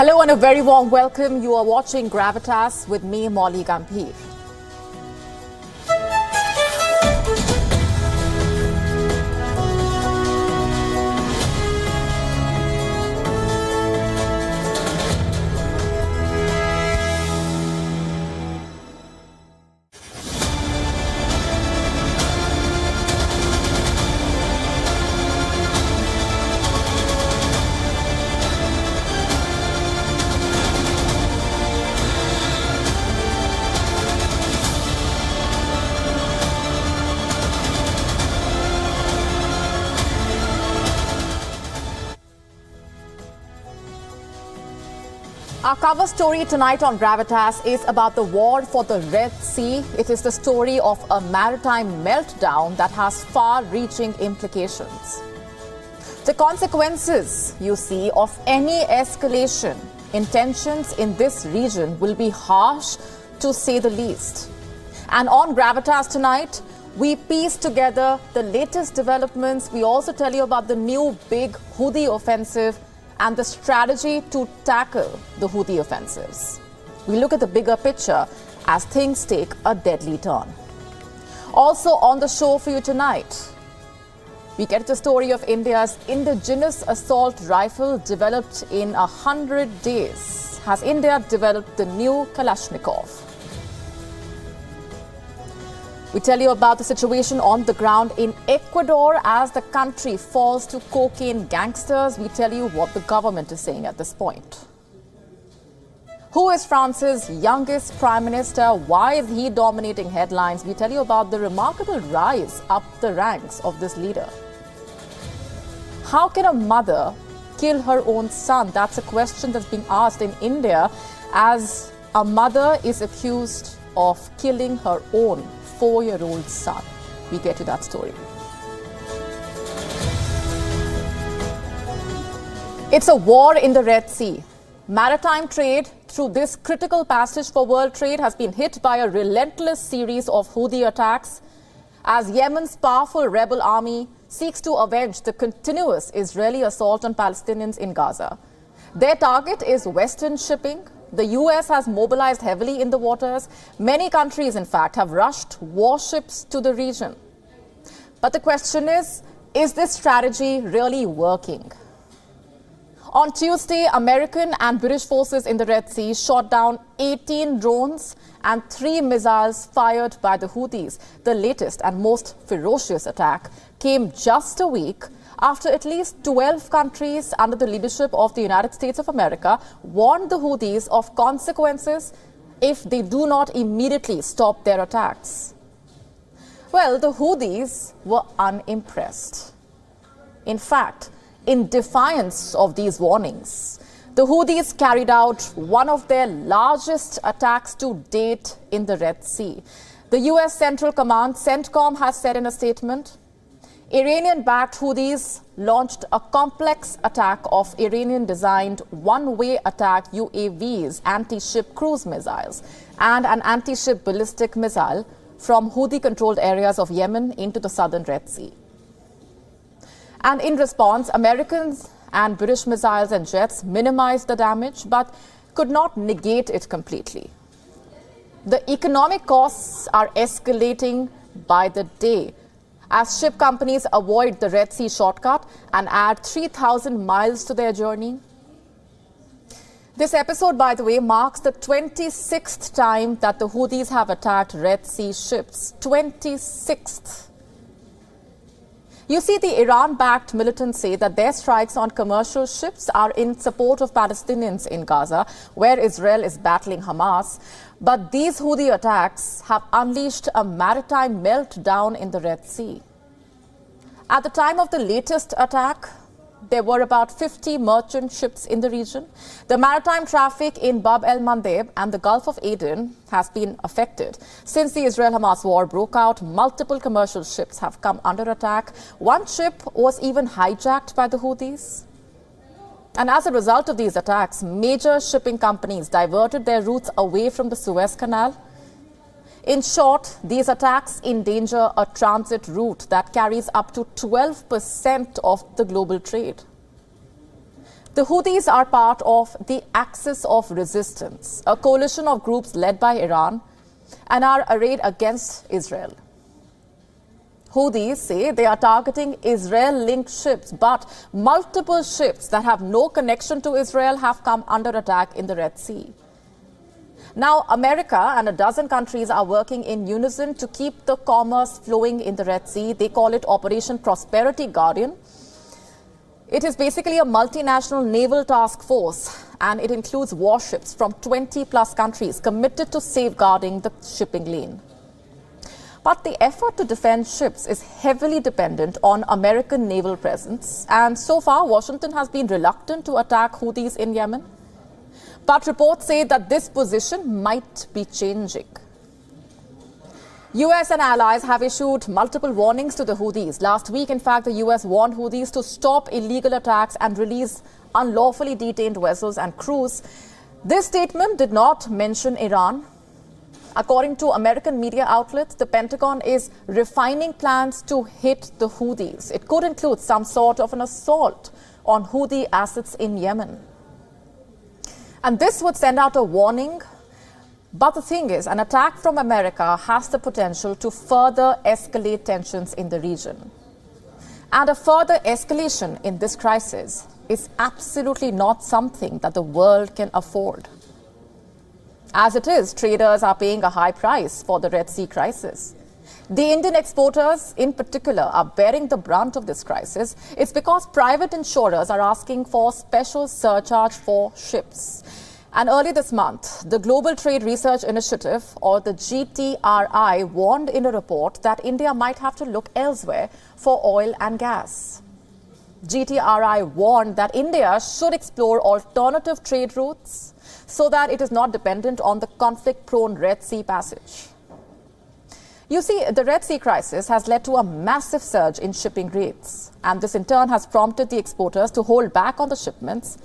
Hello and a very warm welcome. You are watching Gravitas with me, Molly Gambhir. Our cover story tonight on Gravitas is about the war for the Red Sea. It is the story of a maritime meltdown that has far-reaching implications. The consequences, you see, of any escalation in tensions in this region will be harsh, to say the least. And on Gravitas tonight, we piece together the latest developments. We also tell you about the new big Houthi offensive and the strategy to tackle the Houthi offensives. We look at the bigger picture as things take a deadly turn. Also on the show for you tonight, we get the story of India's indigenous assault rifle developed in 100 days. Has India developed the new Kalashnikov? We tell you about the situation on the ground in Ecuador as the country falls to cocaine gangsters. We tell you what the government is saying at this point. Who is France's youngest prime minister? Why is he dominating headlines? We tell you about the remarkable rise up the ranks of this leader. How can a mother kill her own son? That's a question that's being asked in India as a mother is accused of killing her own 4-year-old son. We get to that story. It's a war in the Red Sea. Maritime trade through this critical passage for world trade has been hit by a relentless series of Houthi attacks as Yemen's powerful rebel army seeks to avenge the continuous Israeli assault on Palestinians in Gaza. Their target is Western shipping. The U.S. has mobilized heavily in the waters. Many countries, in fact, have rushed warships to the region. But the question is this strategy really working? On Tuesday, American and British forces in the Red Sea shot down 18 drones and 3 missiles fired by the Houthis. The latest and most ferocious attack came just a week after at least 12 countries under the leadership of the United States of America warned the Houthis of consequences if they do not immediately stop their attacks. Well, the Houthis were unimpressed. In fact, in defiance of these warnings, the Houthis carried out one of their largest attacks to date in the Red Sea. The U.S. Central Command, CENTCOM, has said in a statement, Iranian-backed Houthis launched a complex attack of Iranian-designed one-way attack UAVs, anti-ship cruise missiles, and an anti-ship ballistic missile from Houthi-controlled areas of Yemen into the southern Red Sea. And in response, Americans and British missiles and jets minimized the damage, but could not negate it completely. The economic costs are escalating by the day as ship companies avoid the Red Sea shortcut and add 3,000 miles to their journey. This episode, by the way, marks the 26th time that the Houthis have attacked Red Sea ships. 26th. You see, the Iran-backed militants say that their strikes on commercial ships are in support of Palestinians in Gaza, where Israel is battling Hamas. But these Houthi attacks have unleashed a maritime meltdown in the Red Sea. At the time of the latest attack, there were about 50 merchant ships in the region. The maritime traffic in Bab el-Mandeb and the Gulf of Aden has been affected. Since the Israel-Hamas war broke out, multiple commercial ships have come under attack. One ship was even hijacked by the Houthis. And as a result of these attacks, major shipping companies diverted their routes away from the Suez Canal. In short, these attacks endanger a transit route that carries up to 12% of the global trade. The Houthis are part of the Axis of Resistance, a coalition of groups led by Iran, and are arrayed against Israel. Houthis say they are targeting Israel-linked ships, but multiple ships that have no connection to Israel have come under attack in the Red Sea. Now, America and a dozen countries are working in unison to keep the commerce flowing in the Red Sea. They call it Operation Prosperity Guardian. It is basically a multinational naval task force, and it includes warships from 20-plus countries committed to safeguarding the shipping lane. But the effort to defend ships is heavily dependent on American naval presence, and so far Washington has been reluctant to attack Houthis in Yemen. But reports say that this position might be changing. U.S. and allies have issued multiple warnings to the Houthis. Last week, in fact, the U.S. warned Houthis to stop illegal attacks and release unlawfully detained vessels and crews. This statement did not mention Iran. According to American media outlets, the Pentagon is refining plans to hit the Houthis. It could include some sort of an assault on Houthi assets in Yemen. And this would send out a warning. But the thing is, an attack from America has the potential to further escalate tensions in the region. And a further escalation in this crisis is absolutely not something that the world can afford. As it is, traders are paying a high price for the Red Sea crisis. The Indian exporters, in particular, are bearing the brunt of this crisis. It's because private insurers are asking for special surcharge for ships. And early this month, the Global Trade Research Initiative, or the GTRI, warned in a report that India might have to look elsewhere for oil and gas. GTRI warned that India should explore alternative trade routes so that it is not dependent on the conflict-prone Red Sea passage. You see, the Red Sea crisis has led to a massive surge in shipping rates, and this in turn has prompted the exporters to hold back on the shipments.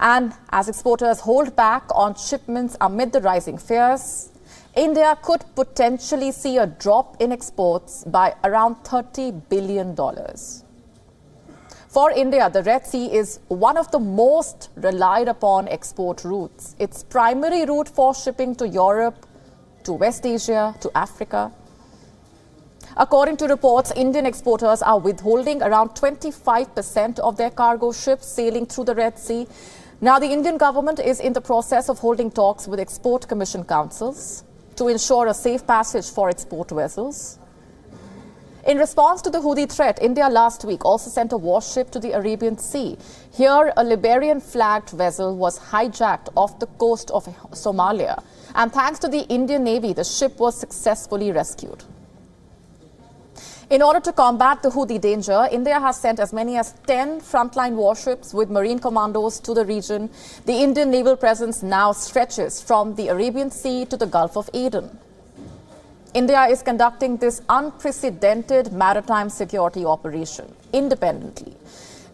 And as exporters hold back on shipments amid the rising fears, India could potentially see a drop in exports by around $30 billion. For India, the Red Sea is one of the most relied upon export routes. It's primary route for shipping to Europe, to West Asia, to Africa. According to reports, Indian exporters are withholding around 25% of their cargo ships sailing through the Red Sea. Now, the Indian government is in the process of holding talks with export commission councils to ensure a safe passage for export vessels. In response to the Houthi threat, India last week also sent a warship to the Arabian Sea. Here, a Liberian-flagged vessel was hijacked off the coast of Somalia. And thanks to the Indian Navy, the ship was successfully rescued. In order to combat the Houthi danger, India has sent as many as 10 frontline warships with marine commandos to the region. The Indian naval presence now stretches from the Arabian Sea to the Gulf of Aden. India is conducting this unprecedented maritime security operation independently.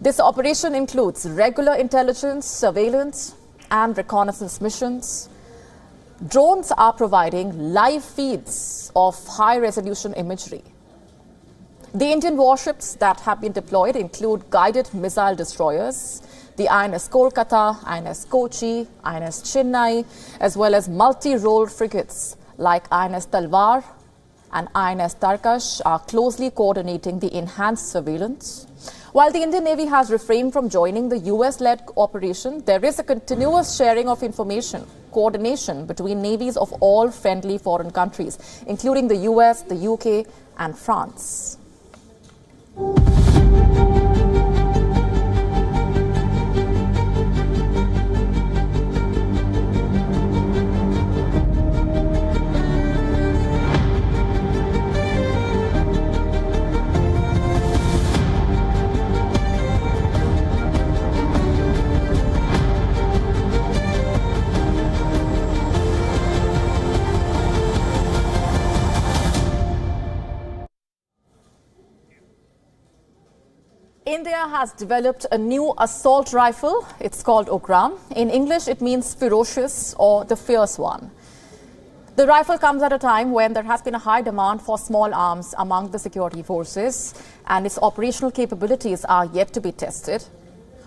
This operation includes regular intelligence, surveillance, and reconnaissance missions. Drones are providing live feeds of high-resolution imagery. The Indian warships that have been deployed include guided missile destroyers, the INS Kolkata, INS Kochi, INS Chennai, as well as multi-role frigates like INS Talwar and INS Tarkash are closely coordinating the enhanced surveillance. While the Indian Navy has refrained from joining the US-led operation, there is a continuous sharing of information, coordination between navies of all friendly foreign countries, including the US, the UK, and France. India has developed a new assault rifle. It's called Ukram. In English, it means ferocious or the fierce one. The rifle comes at a time when there has been a high demand for small arms among the security forces, and its operational capabilities are yet to be tested.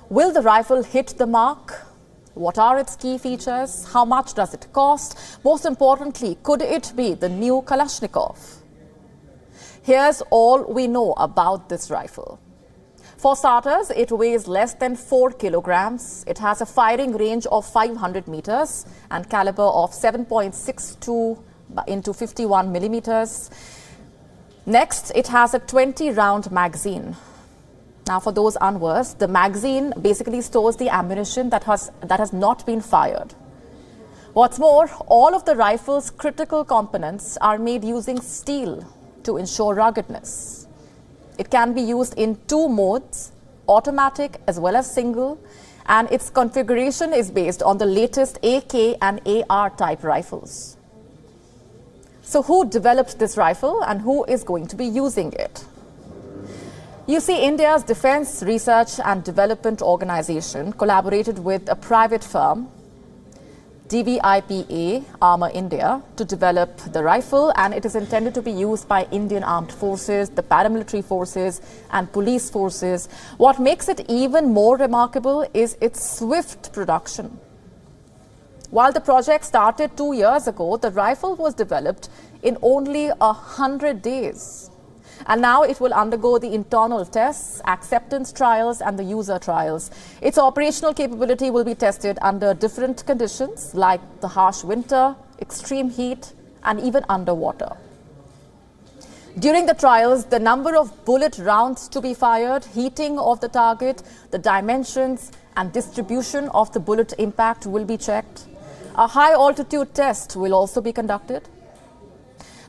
Will the rifle hit the mark? What are its key features? How much does it cost? Most importantly, could it be the new Kalashnikov? Here's all we know about this rifle. For starters, it weighs less than 4 kilograms. It has a firing range of 500 meters and caliber of 7.62 into 51 millimeters. Next, it has a 20-round magazine. Now, for those unversed, the magazine basically stores the ammunition that has not been fired. What's more, all of the rifle's critical components are made using steel to ensure ruggedness. It can be used in 2 modes, automatic as well as single, and its configuration is based on the latest AK and AR type rifles. So who developed this rifle and who is going to be using it? You see, India's Defence Research and Development Organization collaborated with a private firm, DVIPA Armour India, to develop the rifle, and it is intended to be used by Indian Armed Forces, the paramilitary forces and police forces. What makes it even more remarkable is its swift production. While the project started 2 years ago, the rifle was developed in only 100 days. And now it will undergo the internal tests, acceptance trials and the user trials. Its operational capability will be tested under different conditions like the harsh winter, extreme heat and even underwater. During the trials, the number of bullet rounds to be fired, heating of the target, the dimensions and distribution of the bullet impact will be checked. A high altitude test will also be conducted.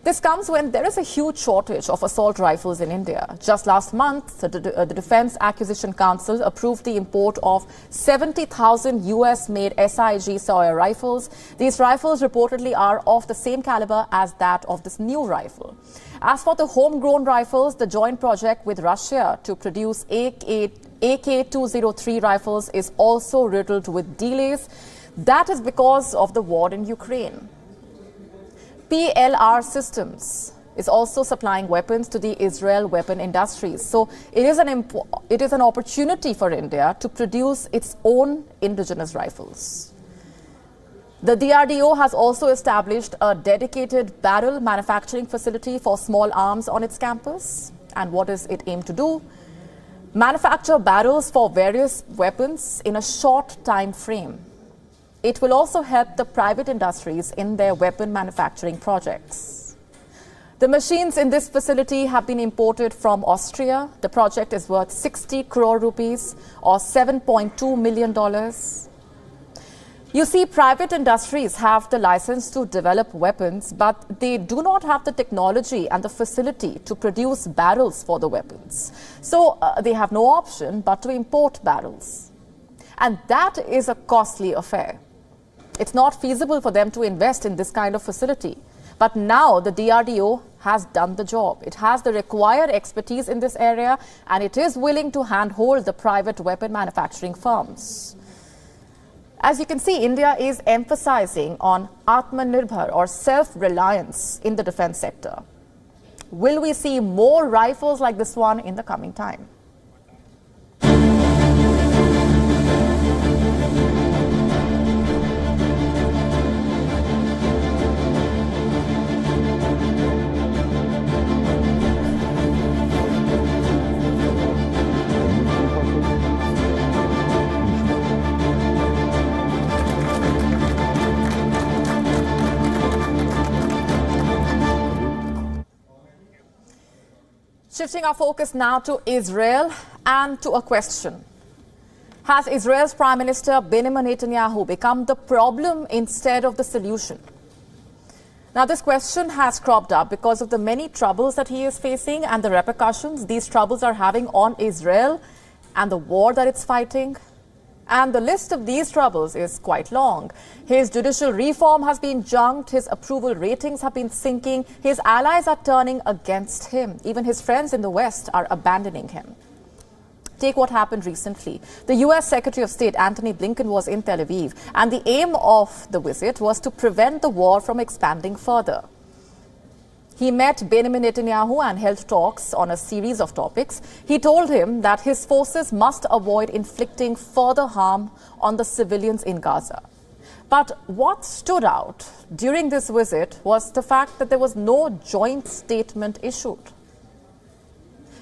This comes when there is a huge shortage of assault rifles in India. Just last month, the Defense Acquisition Council approved the import of 70,000 US-made SIG Sawyer rifles. These rifles reportedly are of the same caliber as that of this new rifle. As for the homegrown rifles, the joint project with Russia to produce AK-203 rifles is also riddled with delays. That is because of the war in Ukraine. PLR Systems is also supplying weapons to the Israel weapon industries. So it is an opportunity for India to produce its own indigenous rifles. The DRDO has also established a dedicated barrel manufacturing facility for small arms on its campus. And what does it aim to do? Manufacture barrels for various weapons in a short time frame. It will also help the private industries in their weapon manufacturing projects. The machines in this facility have been imported from Austria. The project is worth 60 crore rupees or $7.2 million. You see, private industries have the license to develop weapons, but they do not have the technology and the facility to produce barrels for the weapons. So they have no option but to import barrels. And that is a costly affair. It's not feasible for them to invest in this kind of facility. But now the DRDO has done the job. It has the required expertise in this area, and it is willing to handhold the private weapon manufacturing firms. As you can see, India is emphasizing on Atmanirbhar or self-reliance in the defense sector. Will we see more rifles like this one in the coming time? Shifting our focus now to Israel and to a question. Has Israel's Prime Minister Benjamin Netanyahu become the problem instead of the solution? Now, this question has cropped up because of the many troubles that he is facing and the repercussions these troubles are having on Israel and the war that it's fighting. And the list of these troubles is quite long. His judicial reform has been junked, his approval ratings have been sinking, his allies are turning against him. Even his friends in the West are abandoning him. Take what happened recently. The U.S. Secretary of State Antony Blinken was in Tel Aviv, and the aim of the visit was to prevent the war from expanding further. He met Benjamin Netanyahu and held talks on a series of topics. He told him that his forces must avoid inflicting further harm on the civilians in Gaza. But what stood out during this visit was the fact that there was no joint statement issued.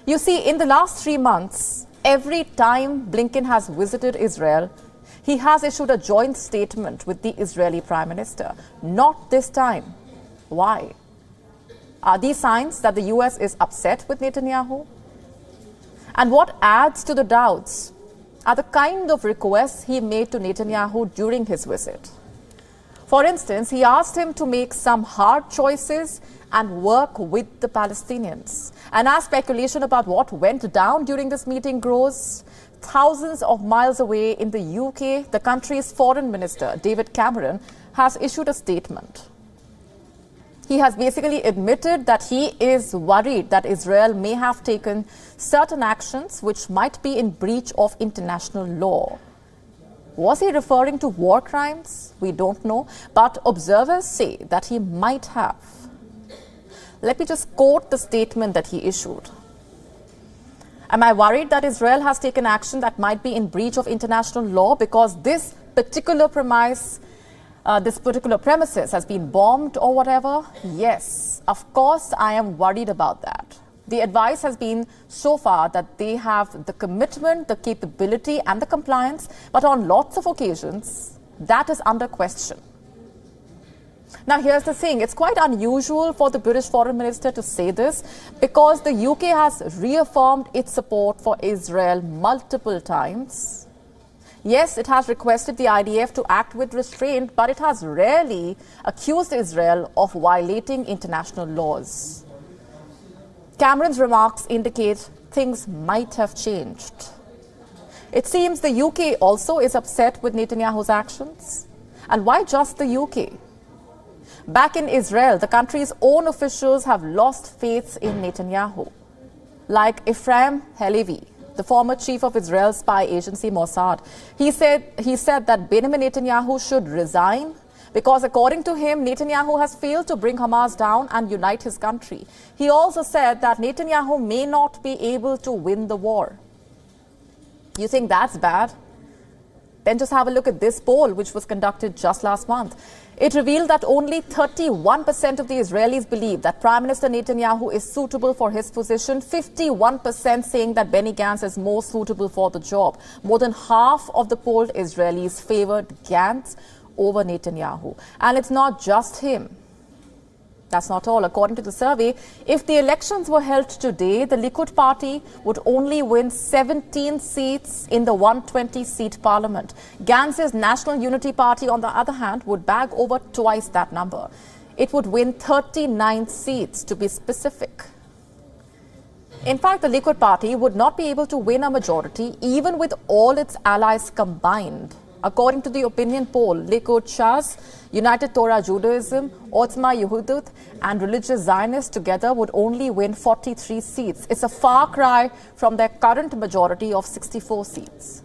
You see, in the last 3 months, every time Blinken has visited Israel, he has issued a joint statement with the Israeli Prime Minister. Not this time. Why? Are these signs that the U.S. is upset with Netanyahu? And what adds to the doubts are the kind of requests he made to Netanyahu during his visit. For instance, he asked him to make some hard choices and work with the Palestinians. And as speculation about what went down during this meeting grows, thousands of miles away in the UK, the country's foreign minister, David Cameron, has issued a statement. He has basically admitted that he is worried that Israel may have taken certain actions which might be in breach of international law. Was he referring to war crimes? We don't know, but observers say that he might have. Let me just quote the statement that he issued. Am I worried that Israel has taken action that might be in breach of international law because this particular premises has been bombed or whatever? Yes, of course I am worried about that. The advice has been so far that they have the commitment, the capability and the compliance, but on lots of occasions, that is under question. Now, here's the thing. It's quite unusual for the British Foreign Minister to say this because the UK has reaffirmed its support for Israel multiple times. Yes, it has requested the IDF to act with restraint, but it has rarely accused Israel of violating international laws. Cameron's remarks indicate things might have changed. It seems the UK also is upset with Netanyahu's actions. And why just the UK? Back in Israel, the country's own officials have lost faith in Netanyahu. Like Ephraim Halevi, the former chief of Israel's spy agency Mossad. He said that Benjamin Netanyahu should resign because according to him, Netanyahu has failed to bring Hamas down and unite his country. He also said that Netanyahu may not be able to win the war. You think that's bad? Then just have a look at this poll, which was conducted just last month. It revealed that only 31% of the Israelis believe that Prime Minister Netanyahu is suitable for his position, 51% saying that Benny Gantz is more suitable for the job. More than half of the polled Israelis favored Gantz over Netanyahu. And it's not just him. That's not all. According to the survey, if the elections were held today, the Likud party would only win 17 seats in the 120-seat parliament. Gantz's National Unity Party, on the other hand, would bag over twice that number. It would win 39 seats, to be specific. In fact, the Likud party would not be able to win a majority, even with all its allies combined. According to the opinion poll, Likud Shas, United Torah Judaism, Otzma Yehudut and Religious Zionists together would only win 43 seats. It's a far cry from their current majority of 64 seats.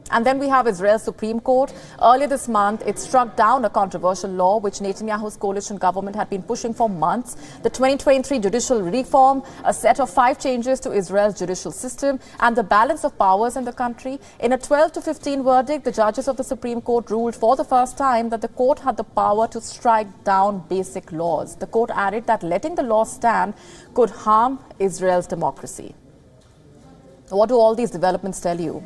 And then we have Israel's Supreme Court. Earlier this month, it struck down a controversial law which Netanyahu's coalition government had been pushing for months. The 2023 judicial reform, a set of 5 changes to Israel's judicial system and the balance of powers in the country. In a 12-15 verdict, the judges of the Supreme Court ruled for the first time that the court had the power to strike down basic laws. The court added that letting the law stand could harm Israel's democracy. What do all these developments tell you?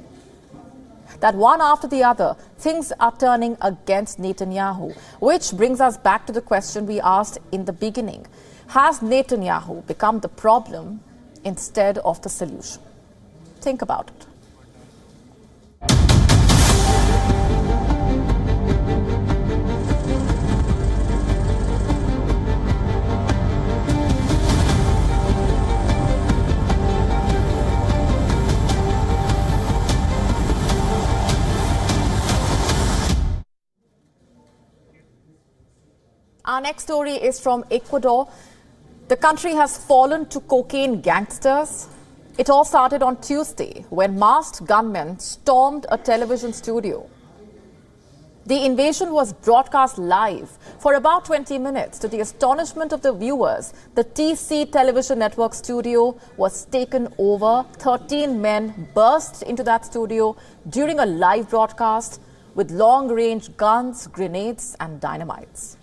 That one after the other, things are turning against Netanyahu, which brings us back to the question we asked in the beginning. Has Netanyahu become the problem instead of the solution? Think about it. Our next story is from Ecuador. The country has fallen to cocaine gangsters. It all started on Tuesday when masked gunmen stormed a television studio. The invasion was broadcast live For about 20 minutes, to the astonishment of the viewers, the TC television network studio was taken over. 13 men burst into that studio during a live broadcast with long-range guns, grenades and dynamites.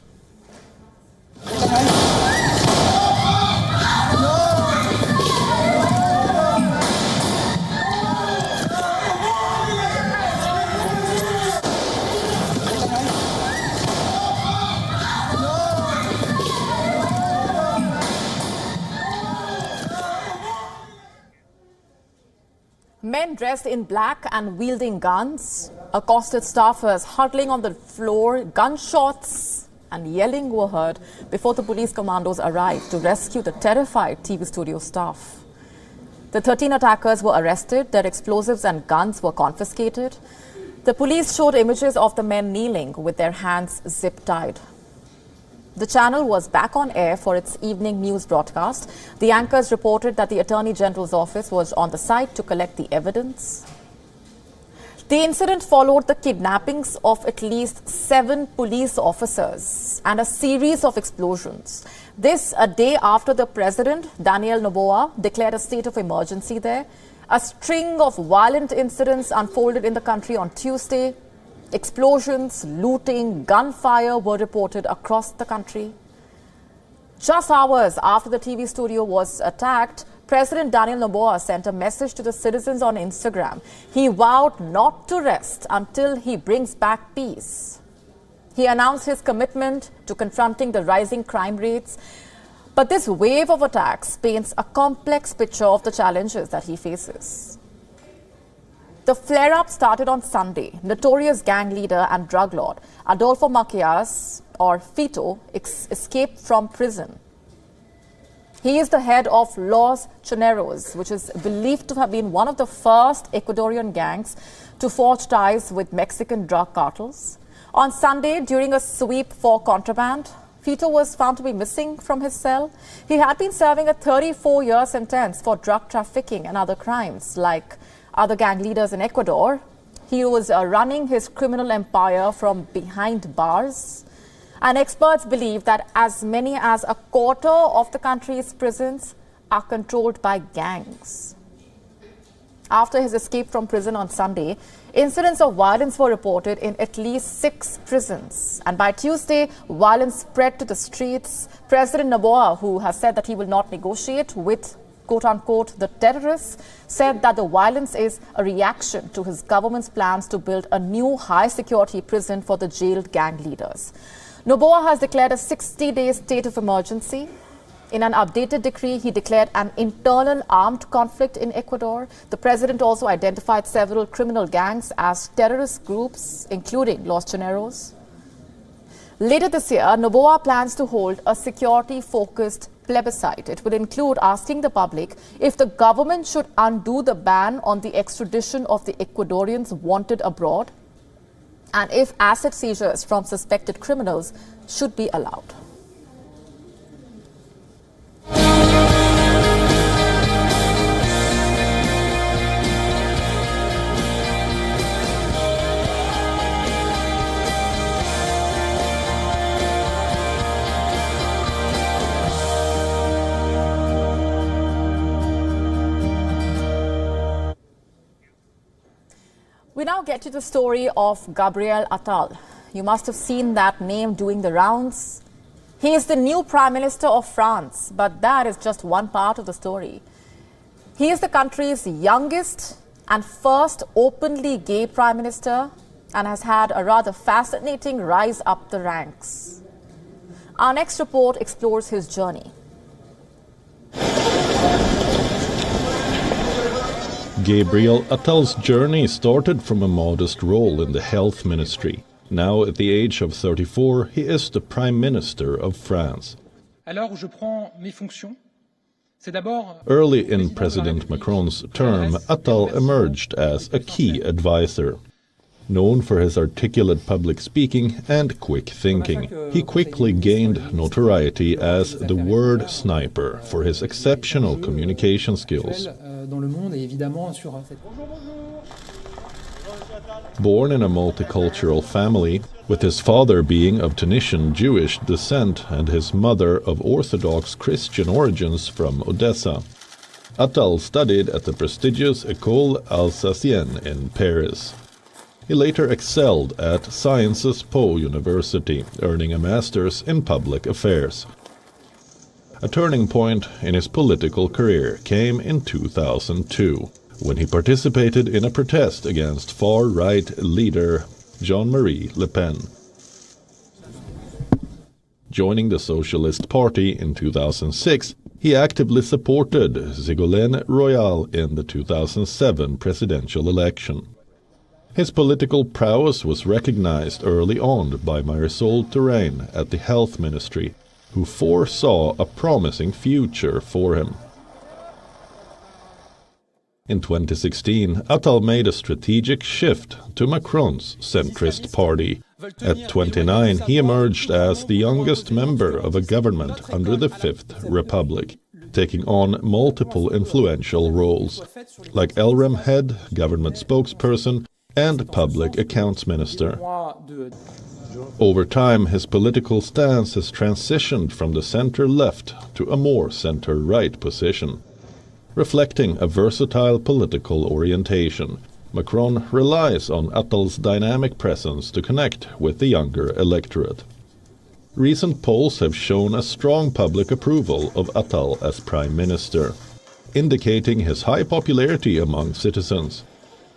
Men dressed in black and wielding guns accosted staffers huddling on the floor. Gunshots and yelling were heard before the police commandos arrived to rescue the terrified TV studio staff. The 13 attackers were arrested. Their explosives and guns were confiscated. The police showed images of the men kneeling with their hands zip-tied. The channel was back on air for its evening news broadcast. The anchors reported that the Attorney General's office was on the site to collect the evidence. The incident followed the kidnappings of at least 7 police officers and a series of explosions. This a day after the President, Daniel Noboa, declared a state of emergency there. A string of violent incidents unfolded in the country on Tuesday. Explosions, looting, gunfire were reported across the country. Just hours after the TV studio was attacked, President Daniel Noboa sent a message to the citizens on Instagram. He vowed not to rest until he brings back peace. He announced his commitment to confronting the rising crime rates. But this wave of attacks paints a complex picture of the challenges that he faces. The flare-up started on Sunday. Notorious gang leader and drug lord Adolfo Macias, or Fito, escaped from prison. He is the head of Los Choneros, which is believed to have been one of the first Ecuadorian gangs to forge ties with Mexican drug cartels. On Sunday, during a sweep for contraband, Fito was found to be missing from his cell. He had been serving a 34-year sentence for drug trafficking and other crimes, like other gang leaders in Ecuador. He was running his criminal empire from behind bars. And experts believe that as many as a quarter of the country's prisons are controlled by gangs. After his escape from prison on Sunday, incidents of violence were reported in at least 6 prisons. And by Tuesday, violence spread to the streets. President Noboa, who has said that he will not negotiate with quote-unquote, the terrorists, said that the violence is a reaction to his government's plans to build a new high-security prison for the jailed gang leaders. Noboa has declared a 60-day state of emergency. In an updated decree, he declared an internal armed conflict in Ecuador. The president also identified several criminal gangs as terrorist groups, including Los Choneros. Later this year, Noboa plans to hold a security-focused plebiscite. It would include asking the public if the government should undo the ban on the extradition of the Ecuadorians wanted abroad and if asset seizures from suspected criminals should be allowed. We now get to the story of Gabriel Attal. You must have seen that name doing the rounds. He is the new Prime Minister of France, but that is just one part of the story. He is the country's youngest and first openly gay Prime Minister and has had a rather fascinating rise up the ranks. Our next report explores his journey. Gabriel Attal's journey started from a modest role in the health ministry. Now, at the age of 34, he is the Prime Minister of France. Early in President Macron's term, Attal emerged as a key advisor. Known for his articulate public speaking and quick thinking, he quickly gained notoriety as the word sniper for his exceptional communication skills. Born in a multicultural family, with his father being of Tunisian Jewish descent and his mother of Orthodox Christian origins from Odessa, Attal studied at the prestigious École Alsacienne in Paris. He later excelled at Sciences Po University, earning a master's in public affairs. A turning point in his political career came in 2002, when he participated in a protest against far-right leader Jean-Marie Le Pen. Joining the Socialist Party in 2006, he actively supported Ségolène Royal in the 2007 presidential election. His political prowess was recognized early on by Marisol Touraine at the Health Ministry, who foresaw a promising future for him. In 2016, Attal made a strategic shift to Macron's centrist party. At 29, he emerged as the youngest member of a government under the Fifth Republic, taking on multiple influential roles, like LREM head, government spokesperson, and public accounts minister. Over time, his political stance has transitioned from the center-left to a more center-right position. Reflecting a versatile political orientation, Macron relies on Attal's dynamic presence to connect with the younger electorate. Recent polls have shown a strong public approval of Attal as Prime Minister, indicating his high popularity among citizens.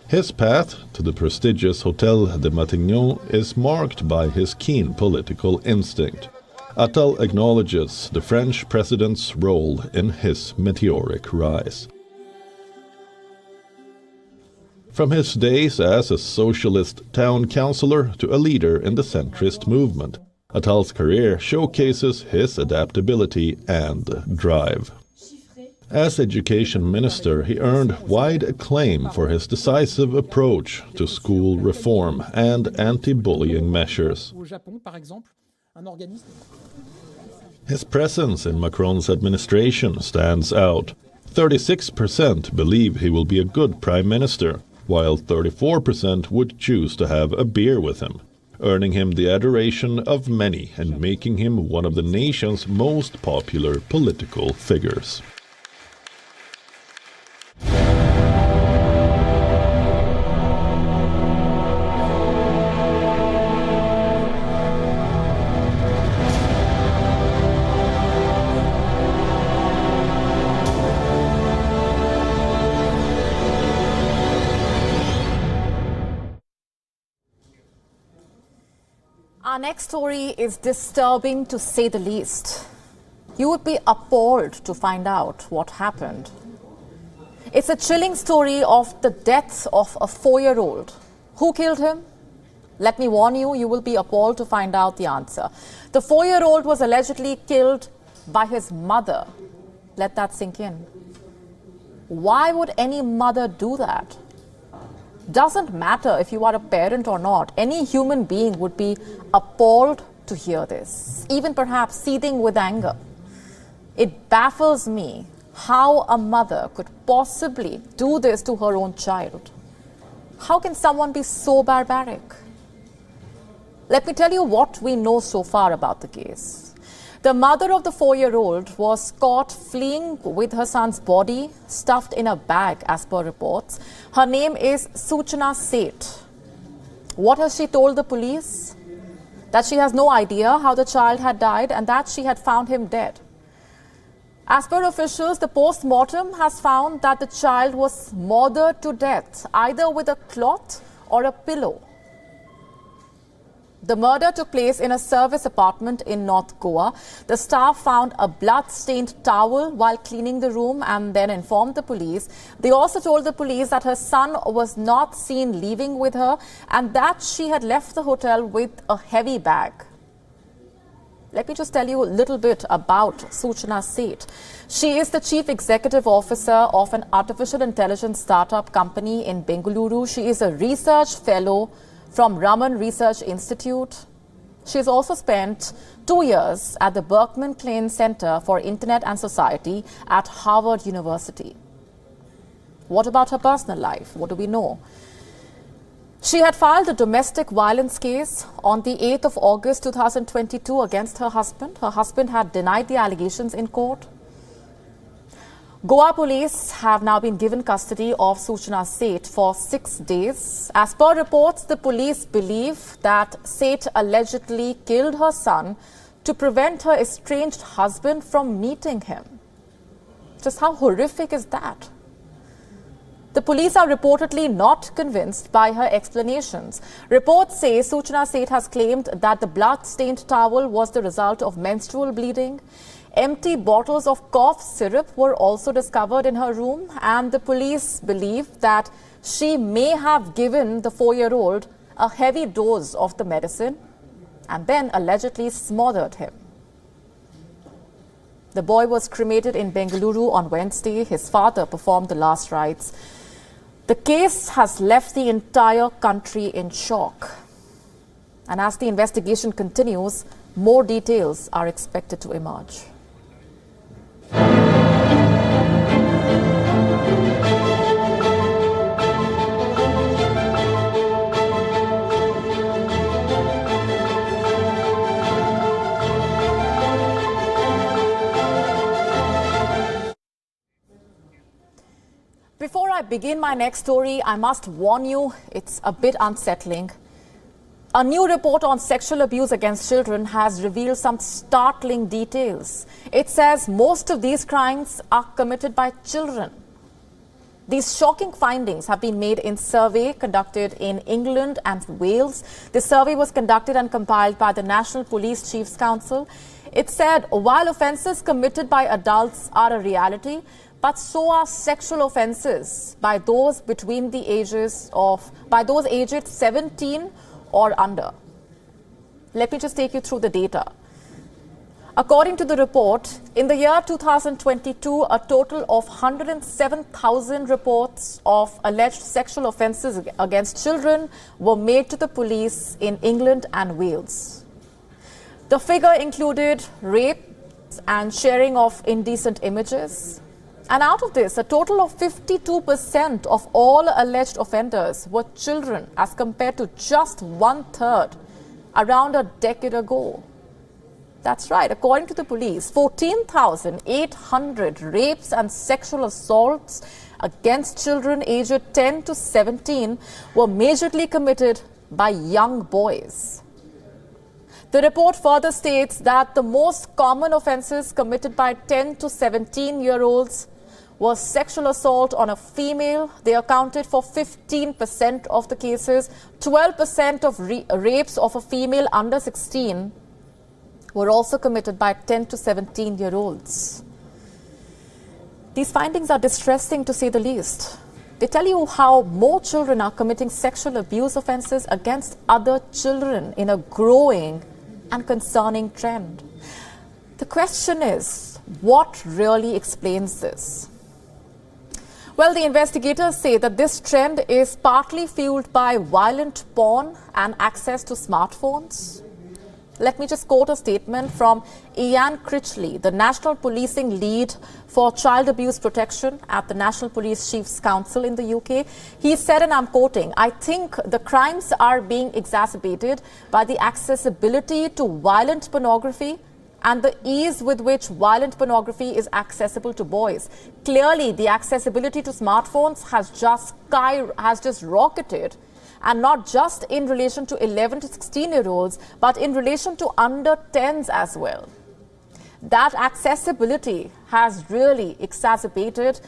His path to the prestigious Hôtel de Matignon is marked by his keen political instinct. Attal acknowledges the French president's role in his meteoric rise. From his days as a socialist town councillor to a leader in the centrist movement, Attal's career showcases his adaptability and drive. As education minister, he earned wide acclaim for his decisive approach to school reform and anti-bullying measures. His presence in Macron's administration stands out. 36% believe he will be a good prime minister, while 34% would choose to have a beer with him, earning him the adoration of many and making him one of the nation's most popular political figures. Our next story is disturbing to say the least. You would be appalled to find out what happened. It's a chilling story of the death of a 4-year-old. Who killed him? Let me warn you, you will be appalled to find out the answer. The 4-year-old was allegedly killed by his mother. Let that sink in. Why would any mother do that? Doesn't matter if you are a parent or not. Any human being would be appalled to hear this, even perhaps seething with anger. It baffles me how a mother could possibly do this to her own child. How can someone be so barbaric? Let me tell you what we know so far about the case. The mother of the 4-year-old was caught fleeing with her son's body stuffed in a bag, as per reports. Her name is Suchna Seth. What has she told the police? That she has no idea how the child had died and that she had found him dead. As per officials, the post-mortem has found that the child was smothered to death, either with a cloth or a pillow. The murder took place in a service apartment in North Goa. The staff found a blood-stained towel while cleaning the room and then informed the police. They also told the police that her son was not seen leaving with her and that she had left the hotel with a heavy bag. Let me just tell you a little bit about Suchna Seth. She is the Chief Executive Officer of an artificial intelligence startup company in Bengaluru. She is a research fellow from Raman Research Institute. She has also spent 2 years at the Berkman Klein Center for Internet and Society at Harvard University. What about her personal life? What do we know? She had filed a domestic violence case on the 8th of August 2022 against her husband. Her husband had denied the allegations in court. Goa police have now been given custody of Suchna Seth for 6 days. As per reports, the police believe that Seth allegedly killed her son to prevent her estranged husband from meeting him. Just how horrific is that? The police are reportedly not convinced by her explanations. Reports say Suchna Seth has claimed that the blood-stained towel was the result of menstrual bleeding. Empty bottles of cough syrup were also discovered in her room, and the police believe that she may have given the 4-year-old a heavy dose of the medicine and then allegedly smothered him. The boy was cremated in Bengaluru on Wednesday. His father performed the last rites. The case has left the entire country in shock. And as the investigation continues, more details are expected to emerge. Before I begin my next story, I must warn you, it's a bit unsettling. A new report on sexual abuse against children has revealed some startling details. It says most of these crimes are committed by children. These shocking findings have been made in survey conducted in England and Wales. The survey was conducted and compiled by the National Police Chiefs Council. It said while offences committed by adults are a reality, but so are sexual offences by those aged 17 or under. Let me just take you through the data. According to the report, in the year 2022, a total of 107,000 reports of alleged sexual offences against children were made to the police in England and Wales. The figure included rape and sharing of indecent images. And out of this, a total of 52% of all alleged offenders were children, as compared to just 1/3 around a decade ago. That's right. According to the police, 14,800 rapes and sexual assaults against children aged 10 to 17 were majorly committed by young boys. The report further states that the most common offences committed by 10 to 17-year-olds was sexual assault on a female. They accounted for 15% of the cases. 12% of rapes of a female under 16 were also committed by 10 to 17-year-olds. These findings are distressing, to say the least. They tell you how more children are committing sexual abuse offences against other children in a growing and concerning trend. The question is, what really explains this? Well, the investigators say that this trend is partly fueled by violent porn and access to smartphones. Let me just quote a statement from Ian Critchley, the National Policing Lead for Child Abuse Protection at the National Police Chiefs Council in the UK. He said, and I'm quoting, "I think the crimes are being exacerbated by the accessibility to violent pornography and the ease with which violent pornography is accessible to boys. Clearly, the accessibility to smartphones has just rocketed, and not just in relation to 11 to 16-year-olds, but in relation to under 10s as well. That accessibility has really exacerbated,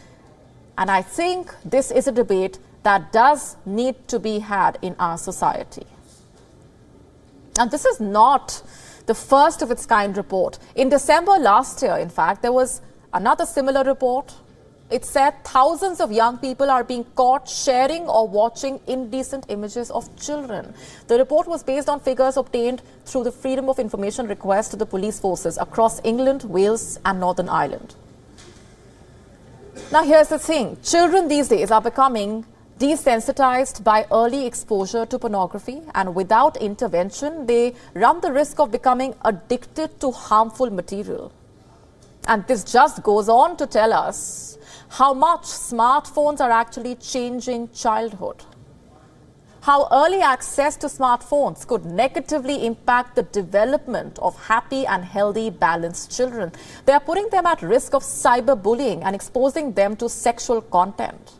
and I think this is a debate that does need to be had in our society." And this is not the first of its kind report. In December last year, in fact, there was another similar report. It said thousands of young people are being caught sharing or watching indecent images of children. The report was based on figures obtained through the Freedom of Information request to the police forces across England, Wales and Northern Ireland. Now here's the thing. Children these days are becoming desensitized by early exposure to pornography, and without intervention, they run the risk of becoming addicted to harmful material. And this just goes on to tell us how much smartphones are actually changing childhood. how early access to smartphones could negatively impact the development of happy and healthy, balanced children. They are putting them at risk of cyberbullying and exposing them to sexual content.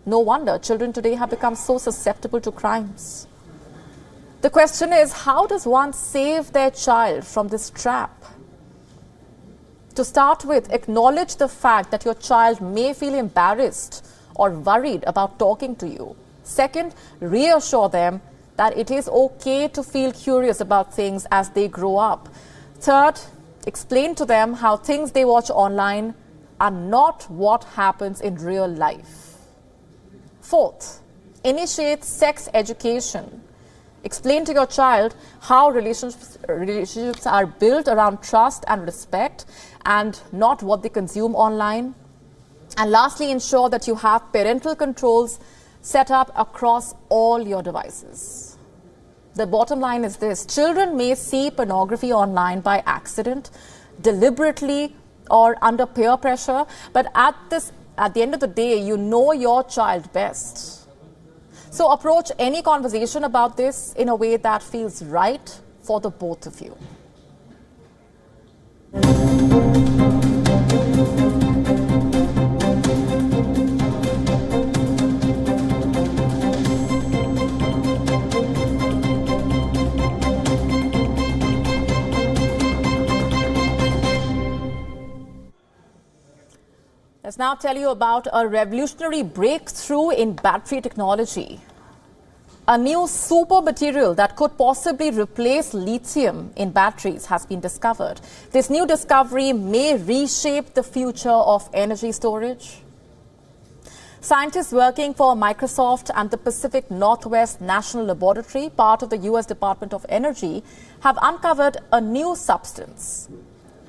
No wonder children today have become so susceptible to crimes. The question is, how does one save their child from this trap? To start with, acknowledge the fact that your child may feel embarrassed or worried about talking to you. Second, reassure them that it is okay to feel curious about things as they grow up. Third, explain to them how things they watch online are not what happens in real life. Fourth, initiate sex education. Explain to your child how relationships are built around trust and respect and not what they consume online. And lastly, ensure that you have parental controls set up across all your devices. The bottom line is this: children may see pornography online by accident, deliberately, or under peer pressure, but at the end of the day, you know your child best. So approach any conversation about this in a way that feels right for the both of you. Let's now tell you about a revolutionary breakthrough in battery technology. A new super material that could possibly replace lithium in batteries has been discovered. This new discovery may reshape the future of energy storage. Scientists working for Microsoft and the Pacific Northwest National Laboratory, part of the U.S. Department of Energy, have uncovered a new substance,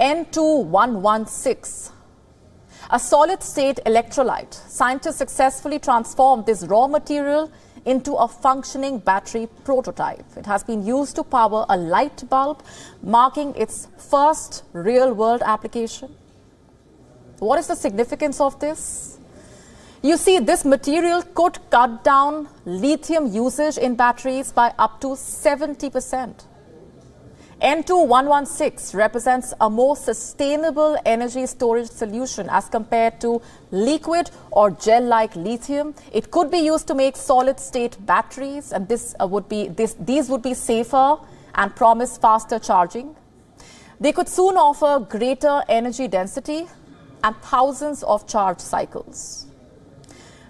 N2116. A solid-state electrolyte. Scientists successfully transformed this raw material into a functioning battery prototype. It has been used to power a light bulb, marking its first real-world application. What is the significance of this? You see, this material could cut down lithium usage in batteries by up to 70%. N2116 represents a more sustainable energy storage solution as compared to liquid or gel-like lithium. It could be used to make solid-state batteries, and these would be safer and promise faster charging. They could soon offer greater energy density and thousands of charge cycles.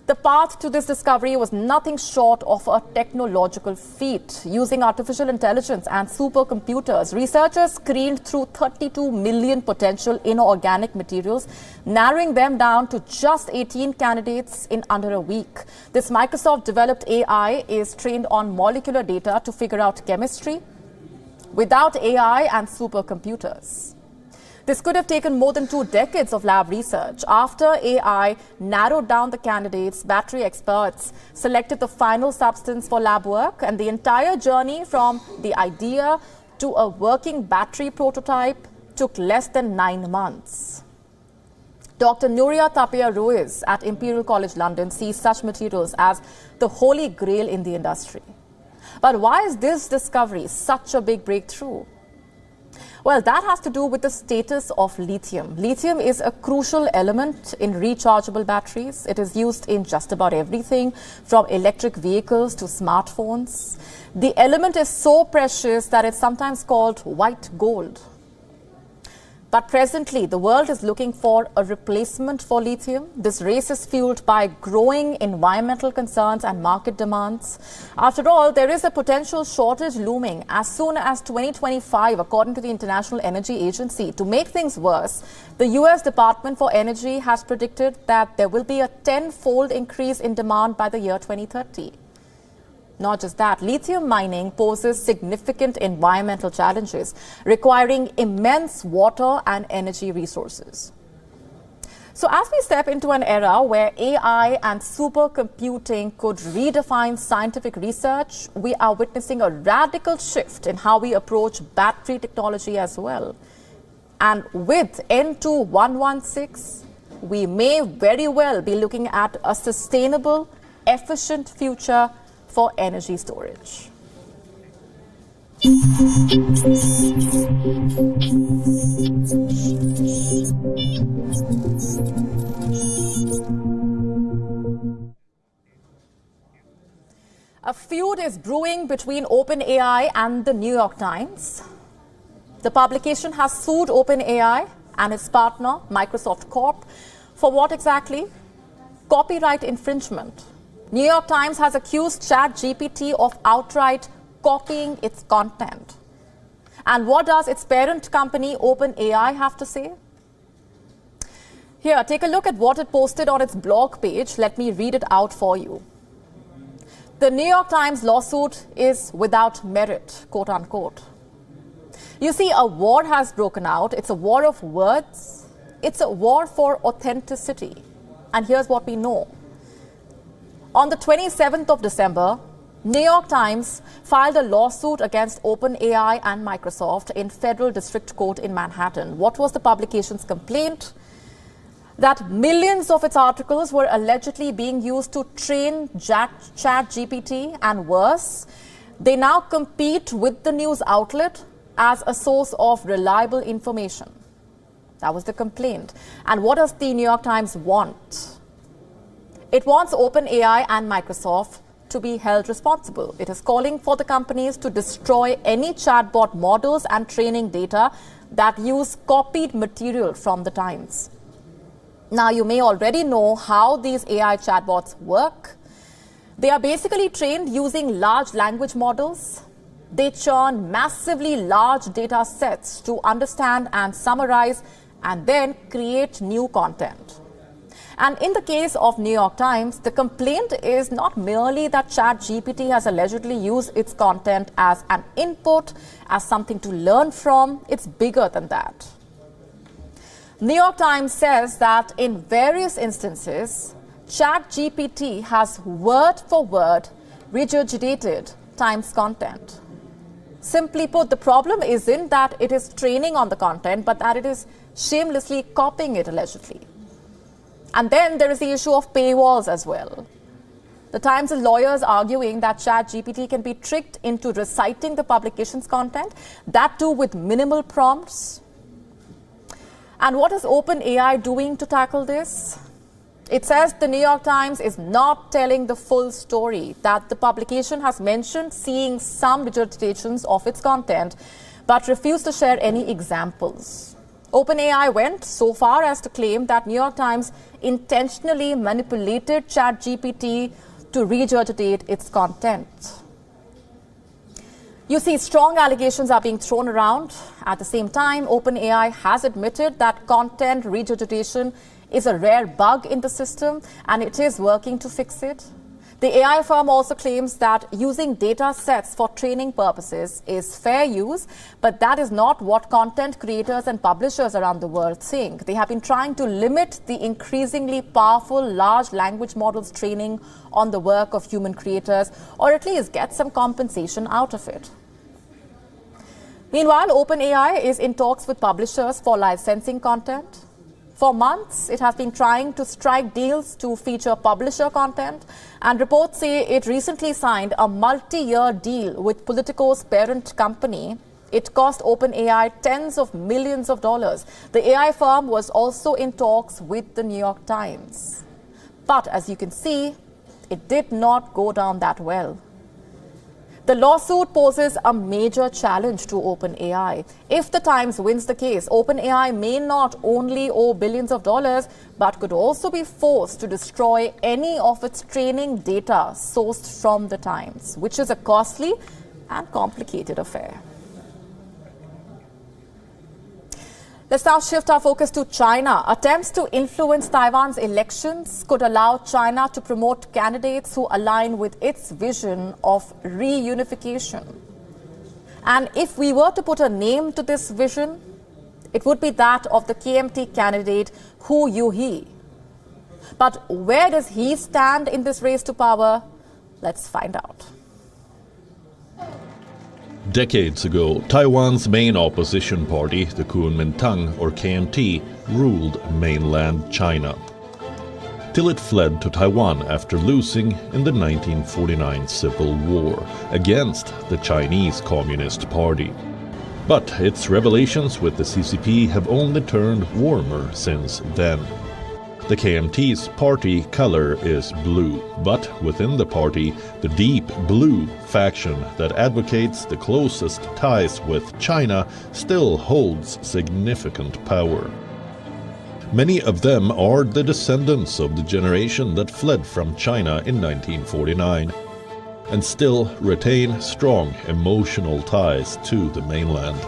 The path to this discovery was nothing short of a technological feat. Using artificial intelligence and supercomputers, researchers screened through 32 million potential inorganic materials, narrowing them down to just 18 candidates in under a week. This Microsoft-developed AI is trained on molecular data to figure out chemistry without AI and supercomputers. This could have taken more than 2 decades of lab research. After AI narrowed down the candidates, battery experts selected the final substance for lab work, and the entire journey from the idea to a working battery prototype took less than 9 months. Dr. Nuria Tapia Ruiz at Imperial College London sees such materials as the holy grail in the industry. But why is this discovery such a big breakthrough? Well, that has to do with the status of lithium. Lithium is a crucial element in rechargeable batteries. It is used in just about everything, from electric vehicles to smartphones. The element is so precious that it's sometimes called white gold. But presently, the world is looking for a replacement for lithium. This race is fueled by growing environmental concerns and market demands. After all, there is a potential shortage looming as soon as 2025, according to the International Energy Agency. To make things worse, the U.S. Department for Energy has predicted that there will be a 10-fold increase in demand by the year 2030. Not just that, lithium mining poses significant environmental challenges, requiring immense water and energy resources. So as we step into an era where AI and supercomputing could redefine scientific research, we are witnessing a radical shift in how we approach battery technology as well. And with N2116, we may very well be looking at a sustainable, efficient future for energy storage. A feud is brewing between OpenAI and the New York Times. The publication has sued OpenAI and its partner, Microsoft Corp, for what exactly? Copyright infringement. New York Times has accused ChatGPT of outright copying its content. And what does its parent company, OpenAI, have to say? Here, take a look at what it posted on its blog page. Let me read it out for you. The New York Times lawsuit is without merit, quote unquote. You see, a war has broken out. It's a war of words. It's a war for authenticity. And here's what we know. On the 27th of December, New York Times filed a lawsuit against OpenAI and Microsoft in Federal District Court in Manhattan. What was the publication's complaint? That millions of its articles were allegedly being used to train ChatGPT, and worse, they now compete with the news outlet as a source of reliable information. That was the complaint. And what does the New York Times want? It wants OpenAI and Microsoft to be held responsible. It is calling for the companies to destroy any chatbot models and training data that use copied material from the Times. Now, you may already know how these AI chatbots work. They are basically trained using large language models. They churn massively large data sets to understand and summarize and then create new content. And in the case of New York Times, the complaint is not merely that ChatGPT has allegedly used its content as an input, as something to learn from. It's bigger than that. New York Times says that in various instances, ChatGPT has word for word regurgitated Times content. Simply put, the problem isn't that it is training on the content, but that it is shamelessly copying it allegedly. And then there is the issue of paywalls as well. The Times' lawyers arguing that ChatGPT can be tricked into reciting the publication's content, that too with minimal prompts. And what is OpenAI doing to tackle this? It says the New York Times is not telling the full story, that the publication has mentioned seeing some regurgitations of its content, but refused to share any examples. OpenAI went so far as to claim that New York Times intentionally manipulated ChatGPT to regurgitate its content. You see, strong allegations are being thrown around. At the same time, OpenAI has admitted that content regurgitation is a rare bug in the system, and it is working to fix it. The AI firm also claims that using data sets for training purposes is fair use, but that is not what content creators and publishers around the world think. They have been trying to limit the increasingly powerful large language models training on the work of human creators, or at least get some compensation out of it. Meanwhile, OpenAI is in talks with publishers for licensing content. For months, it has been trying to strike deals to feature publisher content, and reports say it recently signed a multi-year deal with Politico's parent company. It cost OpenAI tens of millions of dollars. The AI firm was also in talks with the New York Times. But as you can see, it did not go down that well. The lawsuit poses a major challenge to OpenAI. If the Times wins the case, OpenAI may not only owe billions of dollars, but could also be forced to destroy any of its training data sourced from the Times, which is a costly and complicated affair. Let's now shift our focus to China. Attempts to influence Taiwan's elections could allow China to promote candidates who align with its vision of reunification. And if we were to put a name to this vision, it would be that of the KMT candidate Hu Yuhi. But where does he stand in this race to power? Let's find out. Decades ago, Taiwan's main opposition party, the Kuomintang or KMT, ruled mainland China. till it fled to Taiwan after losing in the 1949 Civil War against the Chinese Communist Party. But its relations with the CCP have only turned warmer since then. The KMT's party color is blue, but within the party, the deep blue faction that advocates the closest ties with China still holds significant power. Many of them are the descendants of the generation that fled from China in 1949 and still retain strong emotional ties to the mainland.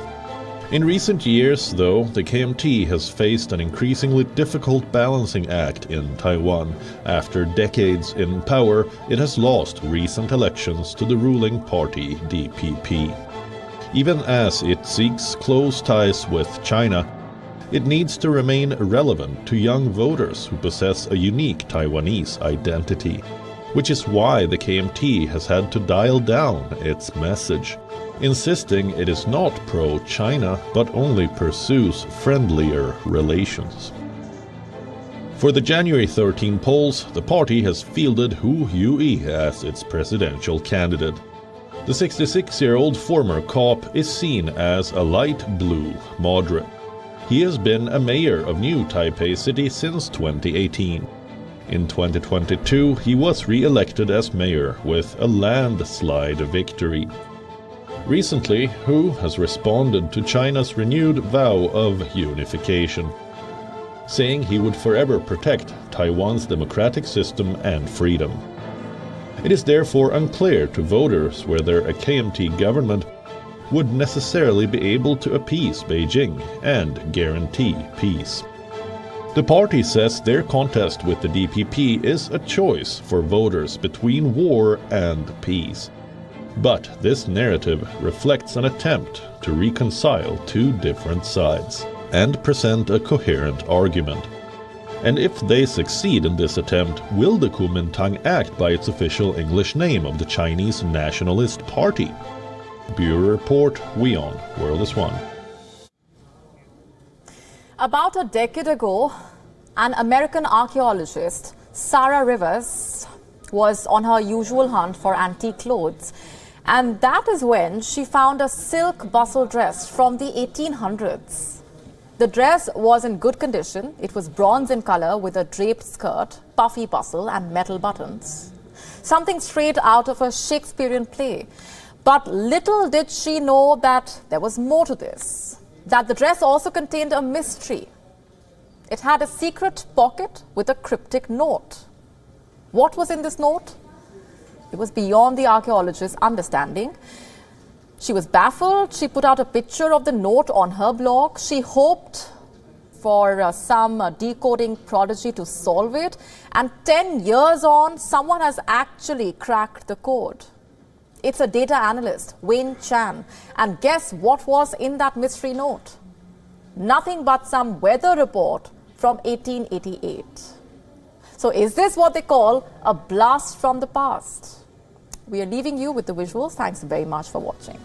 In recent years, though, the KMT has faced an increasingly difficult balancing act in Taiwan. After decades in power, it has lost recent elections to the ruling party DPP. Even as it seeks close ties with China, it needs to remain relevant to young voters who possess a unique Taiwanese identity, which is why the KMT has had to dial down its message, insisting it is not pro-China but only pursues friendlier relations. For the January 13 polls, the party has fielded Hu Yui as its presidential candidate. The 66-year-old former cop is seen as a light blue moderate. He has been a mayor of New Taipei City since 2018. In 2022, he was re-elected as mayor with a landslide victory. Recently, Hu has responded to China's renewed vow of unification, saying he would forever protect Taiwan's democratic system and freedom. It is therefore unclear to voters whether a KMT government would necessarily be able to appease Beijing and guarantee peace. The party says their contest with the DPP is a choice for voters between war and peace. But this narrative reflects an attempt to reconcile two different sides and present a coherent argument. And if they succeed in this attempt, will the Kuomintang act by its official English name of the Chinese Nationalist Party? Bureau Report, WION, World is One. About a decade ago, an American archaeologist, Sarah Rivers, was on her usual hunt for antique clothes. And that is when she found a silk bustle dress from the 1800s. The dress was in good condition. It was bronze in color with a draped skirt, puffy bustle and metal buttons. Something straight out of a Shakespearean play. But little did she know that there was more to this, that the dress also contained a mystery. It had a secret pocket with a cryptic note. What was in this note? It was beyond the archaeologist's understanding. She was baffled. She put out a picture of the note on her blog. She hoped for some decoding prodigy to solve it. And 10 years on, someone has actually cracked the code. It's a data analyst, Wayne Chan. And guess what was in that mystery note? Nothing but some weather report from 1888. So is this what they call a blast from the past? We are leaving you with the visuals. Thanks very much for watching.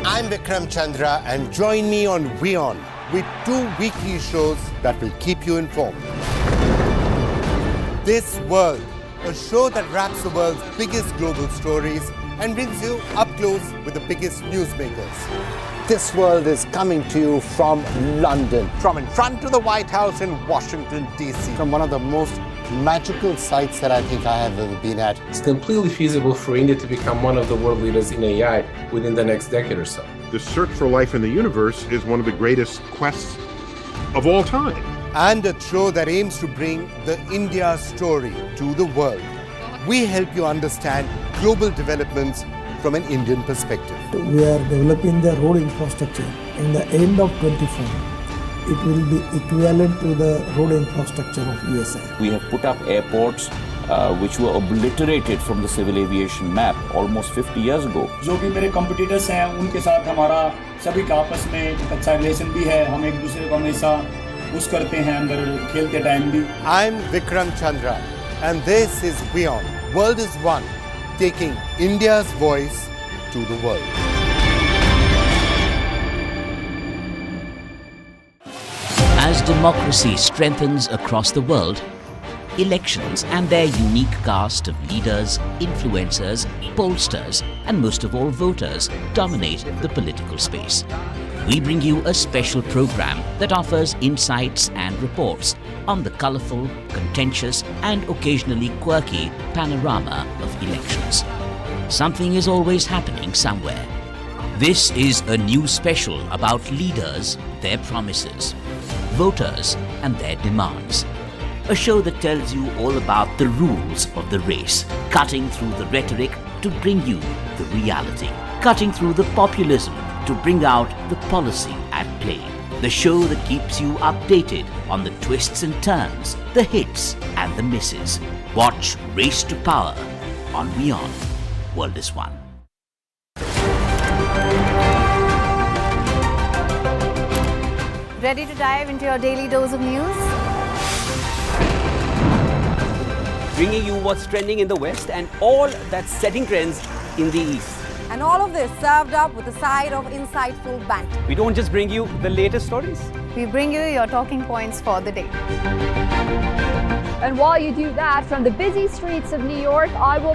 I'm Vikram Chandra, and join me on WION with 2 weekly shows that will keep you informed. This World, a show that wraps the world's biggest global stories and brings you up close with the biggest newsmakers. This World is coming to you from London, from in front of the White House in Washington, D.C., from one of the most magical sites that I think I have ever been at. It's completely feasible for India to become one of the world leaders in AI within the next decade or so. The search for life in the universe is one of the greatest quests of all time. And a show that aims to bring the India story to the world. We help you understand global developments from an Indian perspective. We are developing the road infrastructure. In the end of 24, it will be equivalent to the road infrastructure of USA. We have put up airports which were obliterated from the civil aviation map almost 50 years ago. जो भी मेरे competitors हैं उनके साथ हमारा सभी का आपस में एक अच्छा रिलेशन भी है हम एक दूसरे को हमेशा पुश करते हैं अंदर खेलते टाइम भी I'm Vikram Chandra and this is WION World is One, taking India's voice to the world. As democracy strengthens across the world, elections and their unique cast of leaders, influencers, pollsters, and most of all voters dominate the political space. We bring you a special program that offers insights and reports on the colorful, contentious, and occasionally quirky panorama of elections. Something is always happening somewhere. This is a new special about leaders, their promises, voters, and their demands. A show that tells you all about the rules of the race, cutting through the rhetoric to bring you the reality, cutting through the populism to bring out the policy at play. The show that keeps you updated on the twists and turns, the hits and the misses. Watch Race to Power on WION World is One. Ready to dive into your daily dose of news? Bringing you what's trending in the West and all that's setting trends in the East. And all of this served up with a side of insightful banter. We don't just bring you the latest stories. We bring you your talking points for the day. And while you do that, from the busy streets of New York, I will